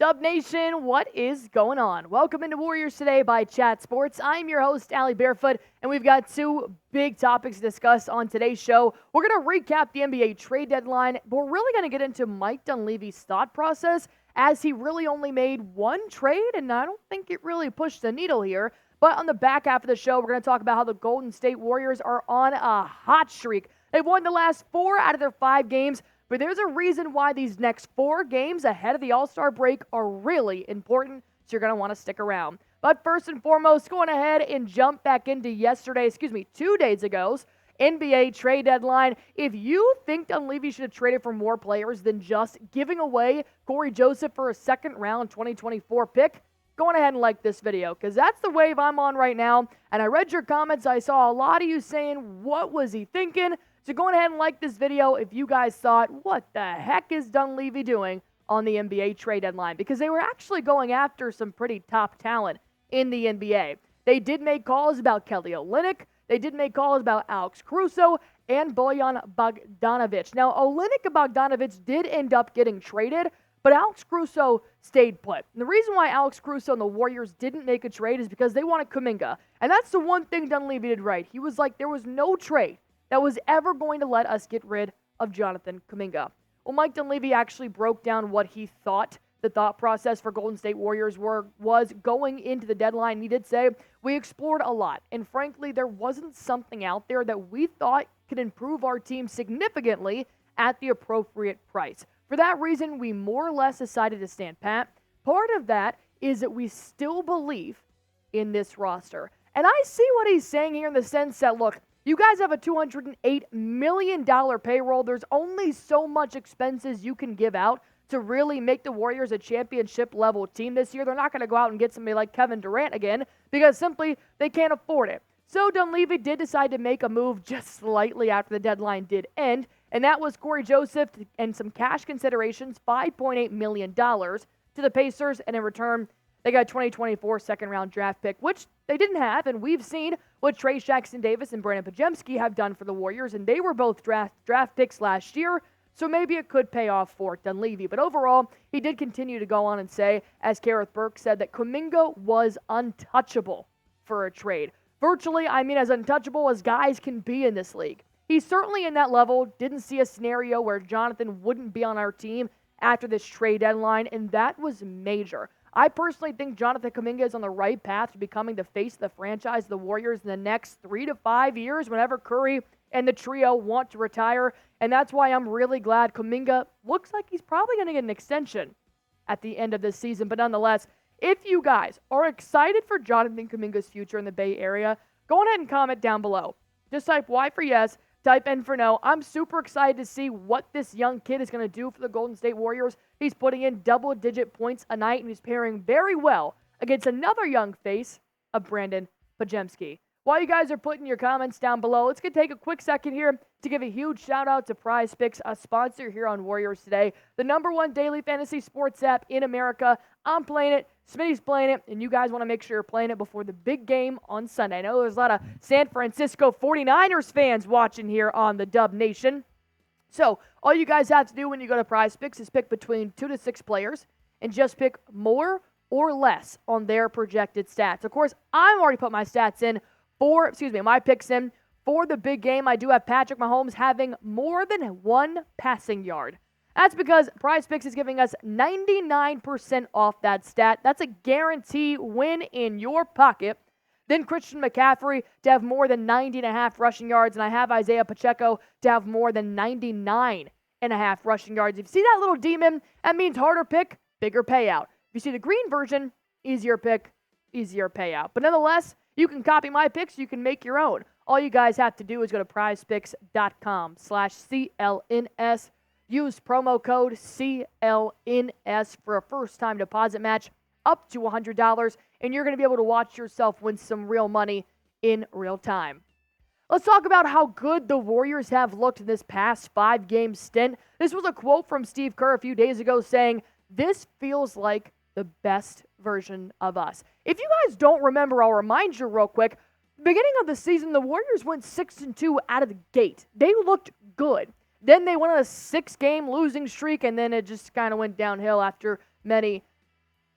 Dub Nation, what is going on? Welcome into Warriors Today by Chat Sports. I'm your host, Allie Barefoot, and we've got two big topics to discuss on today's show. We're going to recap the NBA trade deadline, but we're really going to get into Mike Dunleavy's thought process as he really only made one trade, and I don't think it really pushed the needle here. But on the back half of the show, we're going to talk about how the Golden State Warriors are on a hot streak. They've won the last 4 out of their 5 games. But there's a reason why these next 4 games ahead of the All-Star break are really important, so you're going to want to stick around. But first and foremost, going ahead and jump back into 2 days ago's NBA trade deadline. If you think Dunleavy should have traded for more players than just giving away Corey Joseph for a second-round 2024 pick, go ahead and like this video, because that's the wave I'm on right now. And I read your comments. I saw a lot of you saying, what was he thinking? So go ahead and like this video if you guys thought, what the heck is Dunleavy doing on the NBA trade deadline? Because they were actually going after some pretty top talent in the NBA. They did make calls about Kelly Olynyk. They did make calls about Alex Caruso and Bojan Bogdanovic. Now, Olynyk and Bogdanovic did end up getting traded, but Alex Caruso stayed put. And the reason why Alex Caruso and the Warriors didn't make a trade is because they wanted Kuminga. And that's the one thing Dunleavy did right. He was like, there was no trade that was ever going to let us get rid of Jonathan Kuminga. Well, Mike Dunleavy actually broke down what he thought the thought process for Golden State Warriors was going into the deadline. He did say, we explored a lot, and frankly, there wasn't something out there that we thought could improve our team significantly at the appropriate price. For that reason, we more or less decided to stand pat. Part of that is that we still believe in this roster. And I see what he's saying here in the sense that, look, you guys have a $208 million payroll. There's only so much expenses you can give out to really make the Warriors a championship-level team this year. They're not going to go out and get somebody like Kevin Durant again because simply they can't afford it. So Dunleavy did decide to make a move just slightly after the deadline did end, and that was Corey Joseph and some cash considerations, $5.8 million to the Pacers, and in return, they got a 2024 second-round draft pick, which they didn't have, and we've seen what Trey Jackson-Davis and Brandin Podziemski have done for the Warriors, and they were both draft picks last year, so maybe it could pay off for Dunleavy. But overall, he did continue to go on and say, as Gareth Burke said, that Kuminga was untouchable for a trade. Virtually, as untouchable as guys can be in this league. He's certainly in that level. Didn't see a scenario where Jonathan wouldn't be on our team after this trade deadline, and that was major. I personally think Jonathan Kuminga is on the right path to becoming the face of the franchise, the Warriors, in the next 3 to 5 years whenever Curry and the trio want to retire. And that's why I'm really glad Kuminga looks like he's probably going to get an extension at the end of this season. But nonetheless, if you guys are excited for Jonathan Kuminga's future in the Bay Area, go ahead and comment down below. Just type Y for yes, type N for no. I'm super excited to see what this young kid is going to do for the Golden State Warriors. He's putting in double-digit points a night, and he's pairing very well against another young face of Brandin Podziemski. While you guys are putting your comments down below, let's take a quick second here to give a huge shout-out to Prize Picks, a sponsor here on Warriors Today, the #1 daily fantasy sports app in America. I'm playing it, Smitty's playing it, and you guys want to make sure you're playing it before the big game on Sunday. I know there's a lot of San Francisco 49ers fans watching here on the Dub Nation. So all you guys have to do when you go to Prize Picks is pick between 2 to 6 players and just pick more or less on their projected stats. Of course, I've already put my stats in my picks in for the big game. I do have Patrick Mahomes having more than 1 passing yard. That's because Prize Picks is giving us 99% off that stat. That's a guarantee win in your pocket. Then Christian McCaffrey to have more than 90.5 rushing yards, and I have Isaiah Pacheco to have more than 99.5 rushing yards. If you see that little demon, that means harder pick, bigger payout. If you see the green version, easier pick, easier payout. But nonetheless, you can copy my picks, you can make your own. All you guys have to do is go to prizepicks.com/CLNS. Use promo code CLNS for a first-time deposit match up to $100, and you're going to be able to watch yourself win some real money in real time. Let's talk about how good the Warriors have looked in this past 5-game stint. This was a quote from Steve Kerr a few days ago saying, "This feels like the best version of us." If you guys don't remember, I'll remind you real quick. Beginning of the season, the Warriors went 6-2 out of the gate. They looked good. Then they went on a 6-game losing streak, and then it just kind of went downhill after many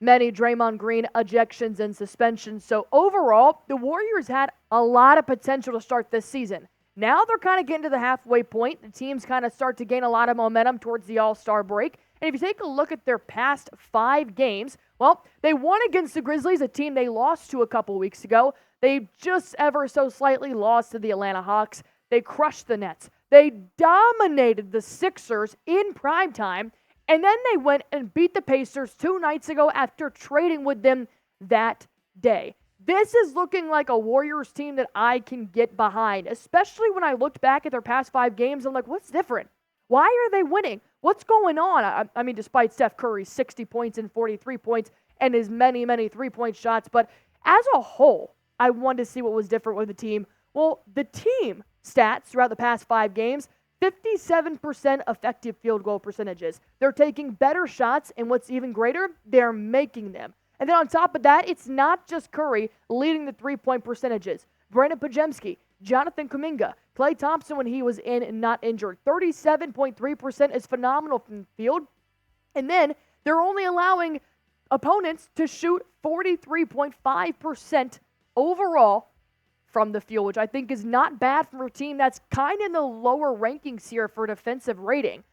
many Draymond Green ejections and suspensions. So overall, the Warriors had a lot of potential to start this season. Now they're kind of getting to the halfway point. The teams kind of start to gain a lot of momentum towards the All-Star break. And if you take a look at their past 5 games, well, they won against the Grizzlies, a team they lost to a couple weeks ago. They just ever so slightly lost to the Atlanta Hawks. They crushed the Nets. They dominated the Sixers in primetime. And then they went and beat the Pacers 2 nights ago after trading with them that day. This is looking like a Warriors team that I can get behind, especially when I looked back at their past 5 games. I'm like, what's different? Why are they winning? What's going on? I mean, despite Steph Curry's 60 points and 43 points and his many, many three-point shots. But as a whole, I wanted to see what was different with the team. Well, the team stats throughout the past 5 games, 57% effective field goal percentages. They're taking better shots, and what's even greater, they're making them. And then on top of that, it's not just Curry leading the three-point percentages. Brandin Podziemski, Jonathan Kuminga, Klay Thompson when he was in and not injured. 37.3% is phenomenal from the field. And then they're only allowing opponents to shoot 43.5% overall from the field, which I think is not bad for a team that's kind of in the lower rankings here for defensive rating.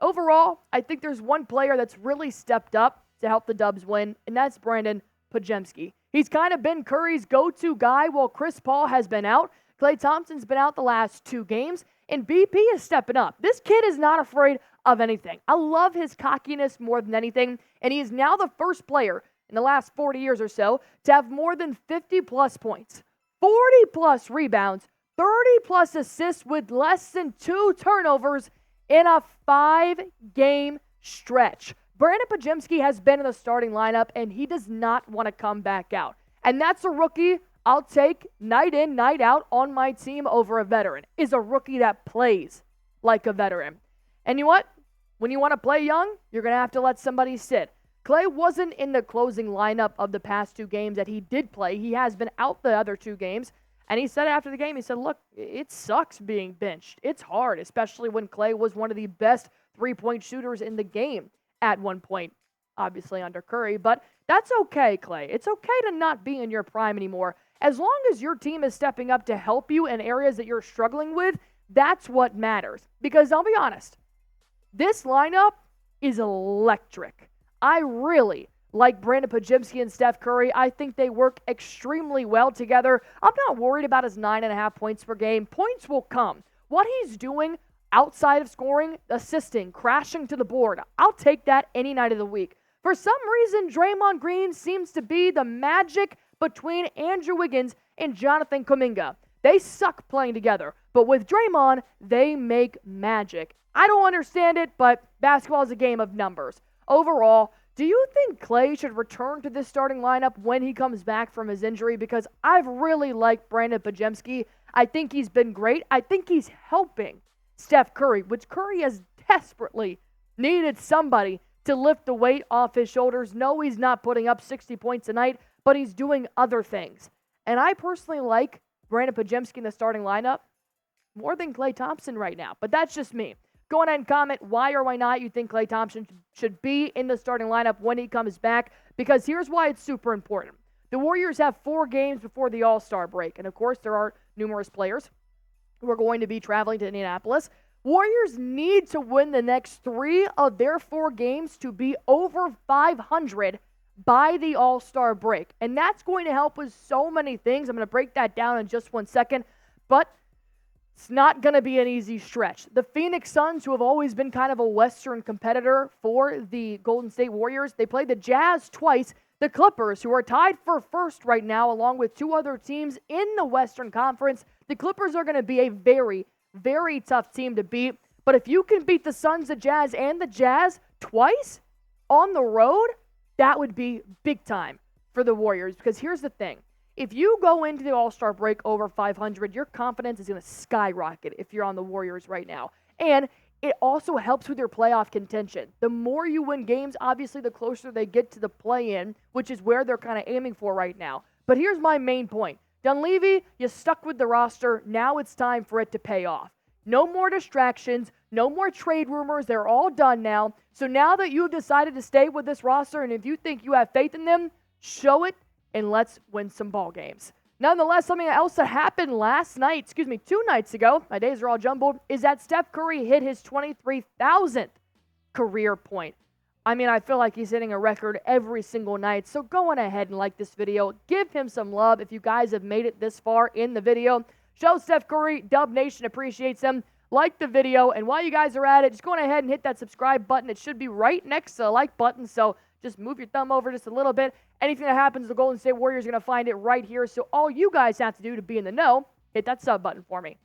Overall, I think there's one player that's really stepped up to help the Dubs win, and that's Brandin Podziemski. He's kind of been Curry's go-to guy while Chris Paul has been out. Klay Thompson's been out the last 2 games, and BP is stepping up. This kid is not afraid of anything. I love his cockiness more than anything, and he is now the first player in the last 40 years or so to have more than 50-plus points, 40-plus rebounds, 30-plus assists with less than 2 turnovers in a 5-game stretch. Brandin Podziemski has been in the starting lineup, and he does not want to come back out. And that's a rookie I'll take night in, night out on my team over a veteran, is a rookie that plays like a veteran. And you know what? When you want to play young, you're going to have to let somebody sit. Klay wasn't in the closing lineup of the past 2 games that he did play. He has been out the other 2 games. And he said after the game, he said, look, it sucks being benched. It's hard, especially when Klay was one of the best three-point shooters in the game at one point, obviously under Curry. But that's okay, Klay. It's okay to not be in your prime anymore. As long as your team is stepping up to help you in areas that you're struggling with, that's what matters. Because I'll be honest, this lineup is electric. I really like Brandin Podziemski and Steph Curry. I think they work extremely well together. I'm not worried about his 9.5 points per game. Points will come. What he's doing outside of scoring, assisting, crashing to the board, I'll take that any night of the week. For some reason, Draymond Green seems to be the magic between Andrew Wiggins and Jonathan Kuminga. They suck playing together, but with Draymond, they make magic. I don't understand it, but basketball is a game of numbers. Overall, do you think Klay should return to this starting lineup when he comes back from his injury? Because I've really liked Brandin Podziemski. I think he's been great. I think he's helping Steph Curry, which Curry has desperately needed somebody to lift the weight off his shoulders. No, he's not putting up 60 points a night, but he's doing other things. And I personally like Brandin Podziemski in the starting lineup more than Klay Thompson right now. But that's just me. Go ahead and comment why or why not you think Klay Thompson should be in the starting lineup when he comes back, because here's why it's super important. The Warriors have 4 games before the All-Star break, and of course there are numerous players who are going to be traveling to Indianapolis. Warriors need to win the next 3 of their 4 games to be over 500 by the All-Star break, and that's going to help with so many things. I'm going to break that down in just one second, but it's not going to be an easy stretch. The Phoenix Suns, who have always been kind of a Western competitor for the Golden State Warriors, they played the Jazz twice. The Clippers, who are tied for first right now, along with 2 other teams in the Western Conference, the Clippers are going to be a very, very tough team to beat. But if you can beat the Suns, the Jazz, and the Jazz twice on the road, that would be big time for the Warriors. Because here's the thing. If you go into the All-Star break over 500, your confidence is going to skyrocket if you're on the Warriors right now. And it also helps with your playoff contention. The more you win games, obviously, the closer they get to the play-in, which is where they're kind of aiming for right now. But here's my main point. Dunleavy, you stuck with the roster. Now it's time for it to pay off. No more distractions, no more trade rumors. They're all done now. So now that you've decided to stay with this roster, and if you think you have faith in them, show it and let's win some ball games. Nonetheless, something else that happened two nights ago, my days are all jumbled, is that Steph Curry hit his 23,000th career point. I mean, I feel like he's hitting a record every single night. So go on ahead and like this video. Give him some love if you guys have made it this far in the video. Show Steph Curry, Dub Nation appreciates him. Like the video, and while you guys are at it, just go on ahead and hit that subscribe button. It should be right next to the like button, so just move your thumb over just a little bit. Anything that happens, the Golden State Warriors are going to find it right here. So all you guys have to do to be in the know, hit that sub button for me.